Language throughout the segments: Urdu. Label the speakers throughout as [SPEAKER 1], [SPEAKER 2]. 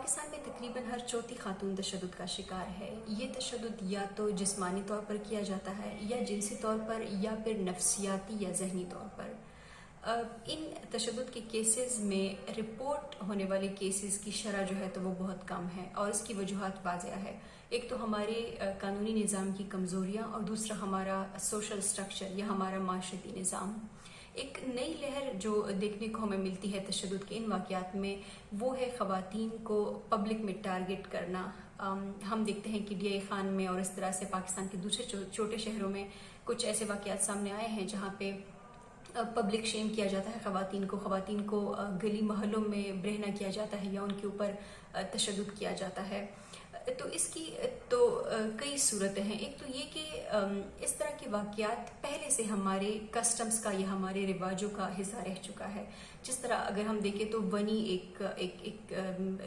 [SPEAKER 1] پاکستان میں تقریباً ہر چوتھی خاتون تشدد کا شکار ہے۔ یہ تشدد یا تو جسمانی طور پر کیا جاتا ہے یا جنسی طور پر یا پھر نفسیاتی یا ذہنی طور پر۔ ان تشدد کے کیسز میں رپورٹ ہونے والے کیسز کی شرح جو ہے تو وہ بہت کم ہے اور اس کی وجوہات واضح ہے۔ ایک تو ہمارے قانونی نظام کی کمزوریاں اور دوسرا ہمارا سوشل سٹرکچر یا ہمارا معاشرتی نظام۔ ایک نئی لہر جو دیکھنے کو ہمیں ملتی ہے تشدد کے ان واقعات میں، وہ ہے خواتین کو پبلک میں ٹارگٹ کرنا۔ ہم دیکھتے ہیں کہ ڈی خان میں اور اس طرح سے پاکستان کے دوسرے چھوٹے شہروں میں کچھ ایسے واقعات سامنے آئے ہیں جہاں پہ پبلک شیم کیا جاتا ہے خواتین کو گلی محلوں میں برہنہ کیا جاتا ہے یا ان کے اوپر تشدد کیا جاتا ہے۔ تو اس کی تو کئی صورتیں ہیں۔ ایک تو یہ کہ اس طرح کے واقعات پہلے سے ہمارے کسٹمز کا یا ہمارے رواجوں کا حصہ رہ چکا ہے۔ جس طرح اگر ہم دیکھیں تو ونی ایک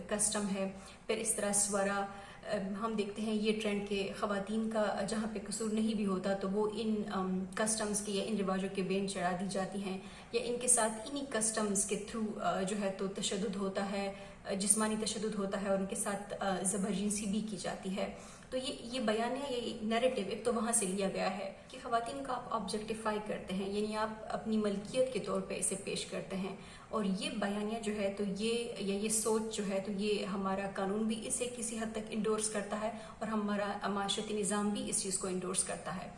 [SPEAKER 1] کسٹم ہے، پھر اس طرح سورا ہم دیکھتے ہیں یہ ٹرینڈ کہ خواتین کا جہاں پہ قصور نہیں بھی ہوتا تو وہ ان کسٹمز کے یا ان رواجوں کے بین چڑھا دی جاتی ہیں یا ان کے ساتھ انہی کسٹمز کے تھرو جو ہے تو تشدد ہوتا ہے، جسمانی تشدد ہوتا ہے اور ان کے ساتھ زبر جنسی بھی کی جاتی ہے۔ تو یہ بیان ہے، یہ نیریٹو ایک تو وہاں سے لیا گیا ہے کہ خواتین کو آپ آبجیکٹیفائی کرتے ہیں، یعنی آپ اپنی ملکیت کے طور پہ اسے پیش کرتے ہیں، اور یہ بیانیہ جو ہے تو یہ سوچ جو ہے تو یہ ہمارا قانون بھی اسے کسی حد تک انڈورس کرتا ہے اور ہمارا معاشرتی نظام بھی اس چیز کو انڈورس کرتا ہے۔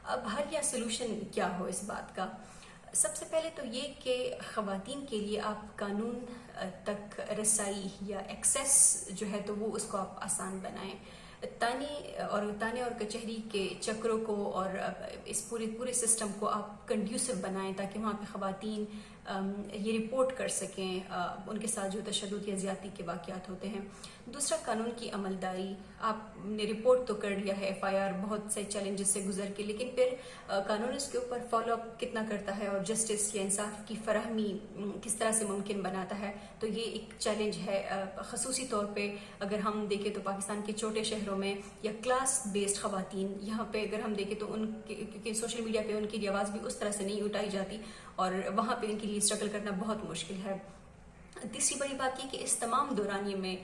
[SPEAKER 1] اب حل یا سلوشن کیا ہو اس بات کا؟ سب سے پہلے تو یہ کہ خواتین کے لیے آپ قانون تک رسائی یا ایکسیس جو ہے تو وہ اس کو آپ آسان بنائیں۔ تانے اور کچہری کے چکروں کو اور اس پورے سسٹم کو آپ کنڈیوسو بنائیں تاکہ وہاں پہ خواتین یہ رپورٹ کر سکیں ان کے ساتھ جو تشدد یا زیادتی کے واقعات ہوتے ہیں۔ دوسرا، قانون کی عملداری۔ آپ نے رپورٹ تو کر لیا ہے، FIR بہت سے چیلنجز سے گزر کے، لیکن پھر قانون اس کے اوپر فالو اپ کتنا کرتا ہے اور جسٹس یا انصاف کی فراہمی کس طرح سے ممکن بناتا ہے، تو یہ ایک چیلنج ہے۔ خصوصی طور پہ اگر ہم دیکھیں تو پاکستان کے چھوٹے شہروں میں یا کلاس بیسڈ خواتین، یہاں پہ اگر ہم دیکھیں تو ان کیونکہ سوشل میڈیا پہ ان کی آواز بھی اس طرح سے نہیں اٹھائی جاتی اور وہاں پہ ان کے لیے اسٹرگل کرنا بہت مشکل ہے۔ تیسری بڑی بات یہ کہ اس تمام دورانیے میں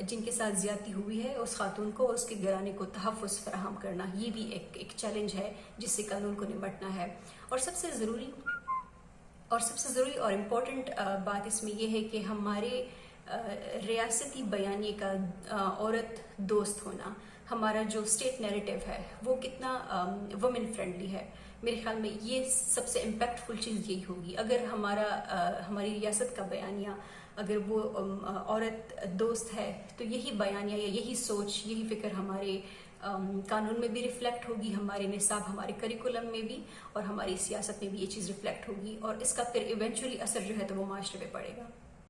[SPEAKER 1] جن کے ساتھ زیادتی ہوئی ہے اس خاتون کو اس کے گھرانے کو تحفظ فراہم کرنا، یہ بھی ایک چیلنج ہے جس سے قانون کو نمٹنا ہے۔ اور سب سے ضروری اور امپورٹنٹ بات اس میں یہ ہے کہ ہمارے ریاستی بیانیے کا عورت دوست ہونا، ہمارا جو اسٹیٹ نیریٹو ہے وہ کتنا وومن فرینڈلی ہے۔ میرے خیال میں یہ سب سے امپیکٹفل چیز یہی ہوگی۔ اگر ہماری ریاست کا بیانیہ اگر وہ عورت دوست ہے تو یہی بیانیہ یا یہی سوچ، یہی فکر ہمارے قانون میں بھی ریفلیکٹ ہوگی، ہمارے نصاب، ہمارے کریکولم میں بھی اور ہماری سیاست میں بھی یہ چیز ریفلیکٹ ہوگی، اور اس کا پھر ایونچولی اثر جو ہے تو وہ معاشرے پہ پڑے گا۔